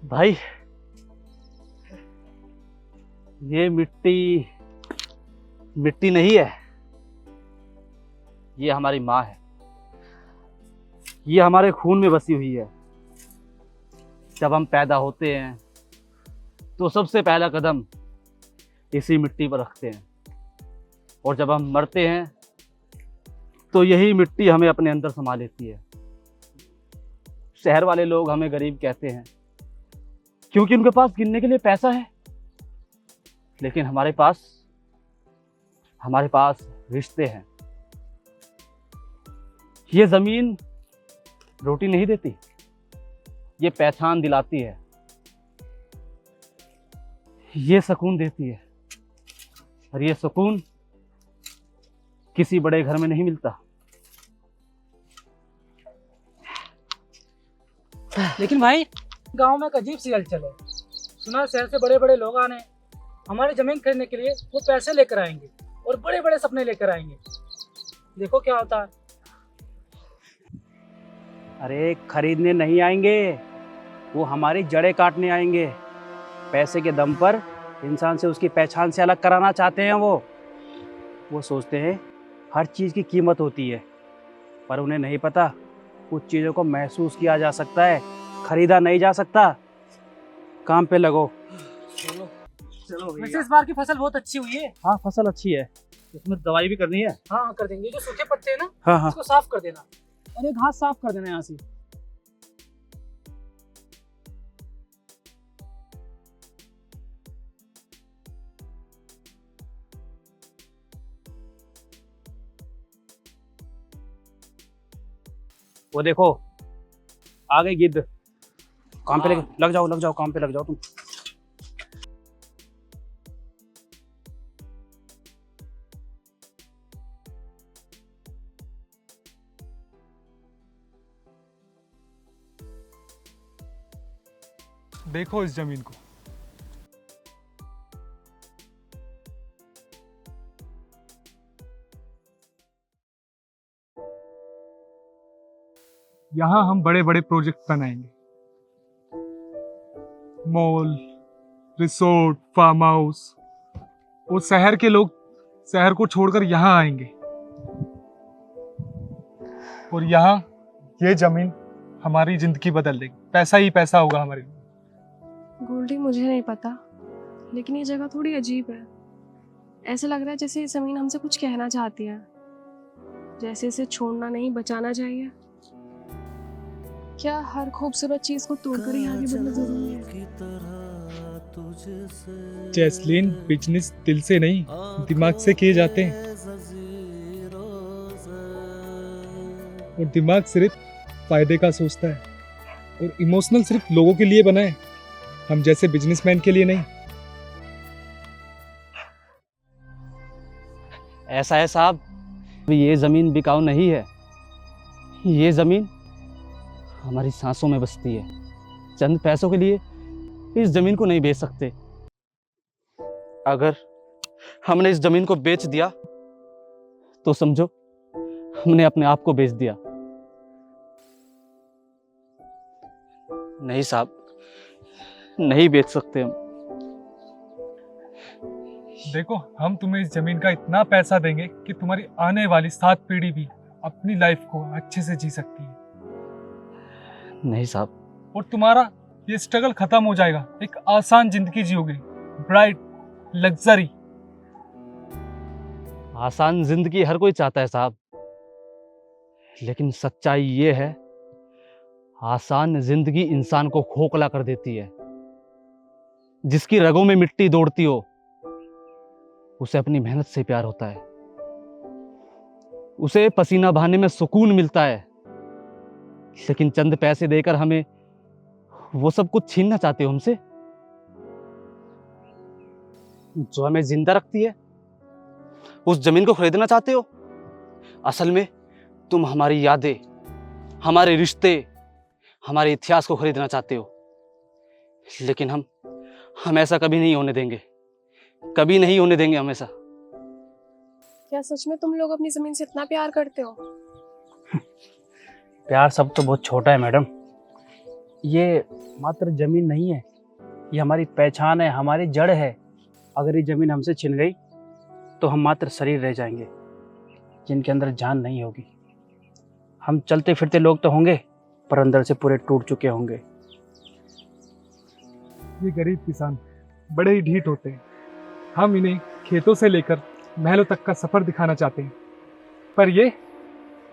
भाई, ये मिट्टी मिट्टी नहीं है, ये हमारी माँ है। ये हमारे खून में बसी हुई है। जब हम पैदा होते हैं तो सबसे पहला कदम इसी मिट्टी पर रखते हैं, और जब हम मरते हैं तो यही मिट्टी हमें अपने अंदर समा लेती है। शहर वाले लोग हमें गरीब कहते हैं क्योंकि उनके पास गिनने के लिए पैसा है, लेकिन हमारे पास रिश्ते हैं। ये जमीन रोटी नहीं देती, ये पहचान दिलाती है, ये सुकून देती है, और ये सुकून किसी बड़े घर में नहीं मिलता। लेकिन भाई, गांव में एक अजीब सी हलचल है। सुना शहर से बड़े बड़े लोग आने हमारी जमीन खरीदने के लिए वो पैसे लेकर आएंगे और बड़े बड़े सपने लेकर आएंगे। देखो क्या होता है। अरे खरीदने नहीं आएंगे, वो हमारी जड़ें काटने आएंगे। पैसे के दम पर इंसान से उसकी पहचान से अलग कराना चाहते हैं। वो सोचते हैं हर चीज़ की कीमत होती है, पर उन्हें नहीं पता कुछ चीज़ों को महसूस किया जा सकता है, खरीदा नहीं जा सकता। काम पे लगो। चलो वैसे इस बार की फसल बहुत अच्छी हुई है। हाँ, फसल अच्छी है। इसमें दवाई भी करनी है। हाँ कर देंगे। जो सूखे पत्ते हैं ना, हाँ, उसको साफ कर देना, और एक घास साफ कर देना यहाँ से। वो देखो आ गई गिद्ध। काम पे लग जाओ, काम पे लग जाओ तुम। देखो इस जमीन को। यहाँ हम बड़े बड़े प्रोजेक्ट बनाएंगे। Mall, resort, farm house. और शहर के लोग शहर को छोड़कर यहाँ आएंगे, और यहाँ ये जमीन हमारी जिंदगी बदल देगी। पैसा ही पैसा होगा हमारे लिए। गोल्डी, मुझे नहीं पता, लेकिन ये जगह थोड़ी अजीब है। ऐसा लग रहा है जैसे ये ज़मीन हमसे कुछ कहना चाहती है, जैसे इसे छोड़ना नहीं, बचाना चाहिए। क्या हर खूबसूरत चीज़ को तोड़कर ही आगे बढ़ना जरूरी है? जैस्लीन, बिजनेस दिल से नहीं दिमाग से किए जाते हैं, और दिमाग सिर्फ फायदे का सोचता है, और इमोशनल सिर्फ लोगों के लिए बना है, हम जैसे बिजनेसमैन के लिए नहीं। ऐसा है साहब, ये जमीन बिकाऊ नहीं है। ये जमीन हमारी सांसों में बसती है। चंद पैसों के लिए इस जमीन को नहीं बेच सकते। अगर हमने इस जमीन को बेच दिया तो समझो हमने अपने आप को बेच दिया। नहीं साहब, नहीं बेच सकते हम। देखो, हम तुम्हें इस जमीन का इतना पैसा देंगे कि तुम्हारी आने वाली 7 पीढ़ी भी अपनी लाइफ को अच्छे से जी सकती है, नहीं साहब। और तुम्हारा ये स्ट्रगल खत्म हो जाएगा। एक आसान जिंदगी जियोगे, ब्राइट, लग्जरी। आसान जिंदगी हर कोई चाहता है साहब, लेकिन सच्चाई ये है, आसान जिंदगी इंसान को खोखला कर देती है। जिसकी रगों में मिट्टी दौड़ती हो, उसे अपनी मेहनत से प्यार होता है, उसे पसीना बहाने में सुकून मिलता है। लेकिन चंद पैसे देकर हमें वो सब कुछ छीनना चाहते हो हमसे। जो हमें जिंदा रखती है, उस जमीन को खरीदना चाहते हो। असल में तुम हमारी यादें, हमारे रिश्ते, हमारे इतिहास को खरीदना चाहते हो। लेकिन हम ऐसा कभी नहीं होने देंगे, कभी नहीं होने देंगे हम ऐसा। क्या सच में तुम लोग अपनी जमीन से इतना प्यार करते हो? प्यार सब तो बहुत छोटा है मैडम। ये मात्र जमीन नहीं है, ये हमारी पहचान है, हमारी जड़ है। अगर ये जमीन हमसे छिन गई तो हम मात्र शरीर रह जाएंगे, जिनके अंदर जान नहीं होगी। हम चलते फिरते लोग तो होंगे, पर अंदर से पूरे टूट चुके होंगे। ये गरीब किसान बड़े ही ढीठ होते हैं। हम इन्हें खेतों से लेकर महलों तक का सफर दिखाना चाहते हैं, पर ये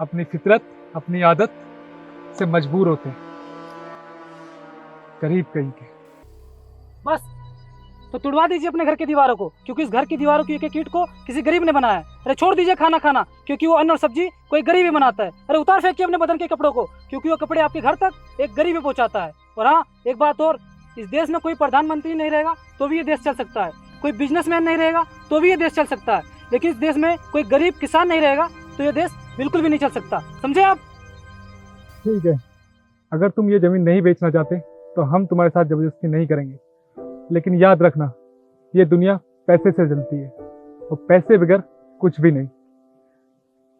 अपनी फितरत, अपनी आदत से मजबूर होते हैं। गरीब कहीं के। बस तो तुड़वा दीजिए अपने घर की दीवारों को, क्योंकि इस घर की दीवारों की एक एक ईंट को किसी गरीब ने बनाया है। अरे छोड़ दीजिए खाना खाना, क्योंकि वो अन्न और सब्जी कोई गरीब ही बनाता है। अरे उतार फेंकिए अपने बदन के कपड़ों को, क्योंकि वो कपड़े आपके घर तक एक गरीब ही पहुंचाता है। और हाँ, एक बात और, इस देश में कोई प्रधानमंत्री नहीं रहेगा तो भी ये देश चल सकता है, कोई बिजनेसमैन नहीं रहेगा तो भी ये देश चल सकता है, लेकिन इस देश में कोई गरीब किसान नहीं रहेगा तो ये देश बिल्कुल भी नहीं चल सकता। समझे आप? ठीक है, अगर तुम ये जमीन नहीं बेचना चाहते तो हम तुम्हारे साथ जबरदस्ती नहीं करेंगे, लेकिन याद रखना, ये दुनिया पैसे से चलती है और पैसे बगैर कुछ भी नहीं।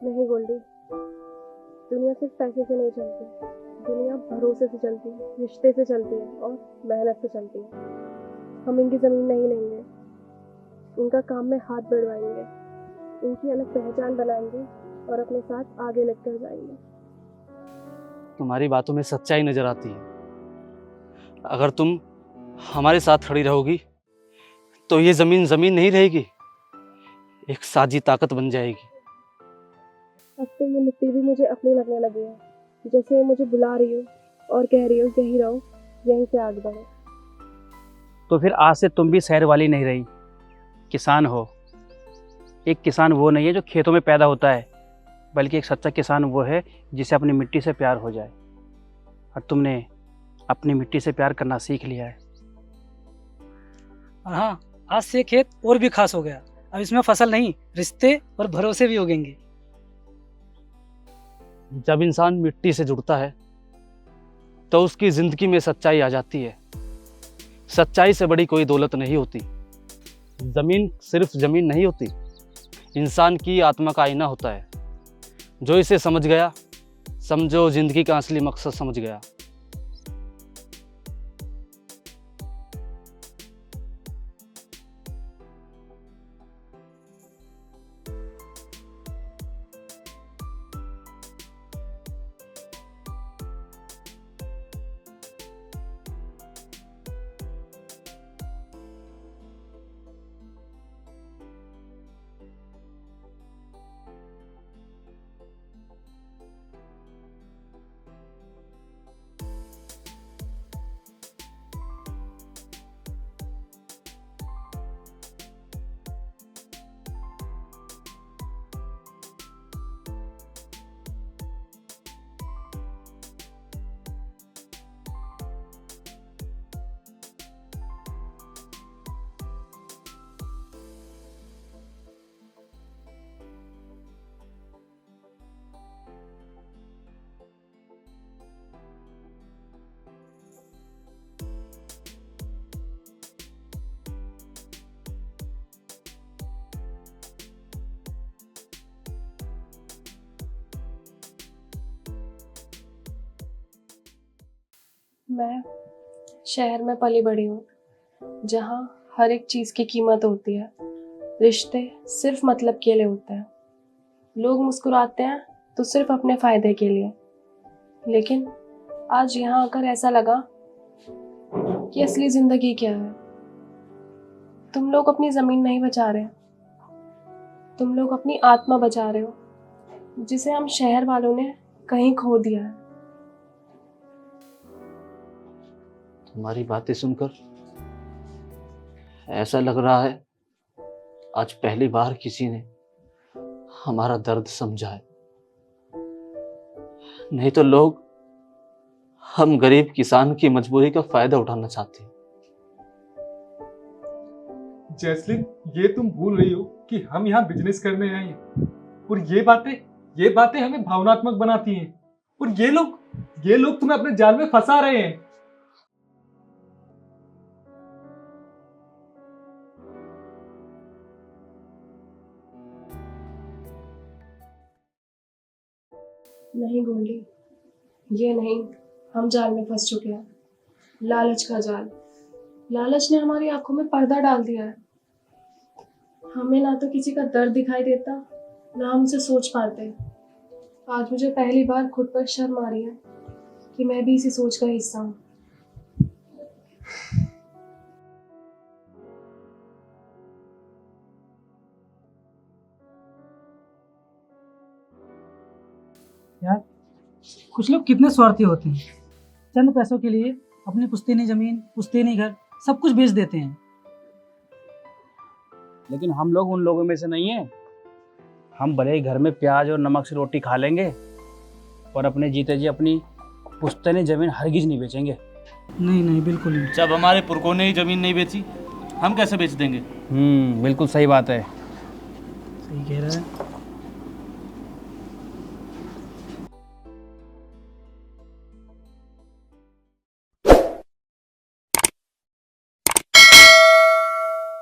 नहीं गोल्डी, दुनिया सिर्फ पैसे से नहीं चलती, दुनिया भरोसे से चलती है, रिश्ते से चलती है और मेहनत से चलती है। हम इनकी ज़मीन नहीं लेंगे, इनका काम में हाथ बढ़वाएंगे, इनकी अलग पहचान बनाएंगे और अपने साथ आगे लेकर जाएंगे। तुम्हारी बातों में सच्चाई नजर आती है। अगर तुम हमारे साथ खड़ी रहोगी तो ये जमीन जमीन नहीं रहेगी, एक साझी ताकत बन जाएगी। अब तो ये मिट्टी भी मुझे अपनी लगने लगी है, जैसे ये मुझे बुला रही हो और कह रही हो यहीं रहो, यहीं से आगे बढ़ो। तो फिर आज से तुम भी शहर वाली नहीं रही, किसान हो। एक किसान वो नहीं है जो खेतों में पैदा होता है, बल्कि एक सच्चा किसान वो है जिसे अपनी मिट्टी से प्यार हो जाए। और तुमने अपनी मिट्टी से प्यार करना सीख लिया है। और हाँ, आज से खेत और भी खास हो गया। अब इसमें फसल नहीं, रिश्ते और भरोसे भी उगेंगे। जब इंसान मिट्टी से जुड़ता है तो उसकी जिंदगी में सच्चाई आ जाती है। सच्चाई से बड़ी कोई दौलत नहीं होती। जमीन सिर्फ जमीन नहीं होती, इंसान की आत्मा का आईना होता है। जो इसे समझ गया, समझो जिंदगी का असली मकसद समझ गया। मैं शहर में पली बड़ी हूँ, जहाँ हर एक चीज़ की कीमत होती है। रिश्ते सिर्फ मतलब के लिए होते हैं। लोग मुस्कुराते हैं तो सिर्फ अपने फ़ायदे के लिए, लेकिन आज यहाँ आकर ऐसा लगा कि असली ज़िंदगी क्या है। तुम लोग अपनी ज़मीन नहीं बचा रहे, तुम लोग अपनी आत्मा बचा रहे हो, जिसे हम शहर वालों ने कहीं खो दिया है। तुम्हारी बातें सुनकर ऐसा लग रहा है आज पहली बार किसी ने हमारा दर्द समझा है। नहीं तो लोग हम गरीब किसान की मजबूरी का फायदा उठाना चाहते हैं। जैस्लिन, ये तुम भूल रही हो कि हम यहाँ बिजनेस करने आए हैं, और ये बातें हमें भावनात्मक बनाती हैं। और ये लोग तुम्हें अपने जाल में फंसा रहे हैं। नहीं गोल्डी, ये नहीं, हम जाल में फंस चुके हैं। लालच का जाल। लालच ने हमारी आंखों में पर्दा डाल दिया है। हमें ना तो किसी का दर्द दिखाई देता, ना हम उसे सोच पाते। आज मुझे पहली बार खुद पर शर्म आ रही है कि मैं भी इसी सोच का हिस्सा हूँ। यार, कुछ लोग कितने स्वार्थी होते हैं। चंद पैसों के लिए अपनी पुश्तैनी जमीन, पुश्तैनी घर सब कुछ बेच देते हैं। लेकिन हम लोग उन लोगों में से नहीं हैं। हम भले ही घर में प्याज और नमक से रोटी खा लेंगे, पर अपने जीते जी अपनी पुश्तैनी जमीन हरगिज नहीं बेचेंगे। नहीं नहीं, बिल्कुल नहीं। जब हमारे पुरखों ने ही जमीन नहीं बेची, हम कैसे बेच देंगे? बिल्कुल सही बात है। सही कह रहा है।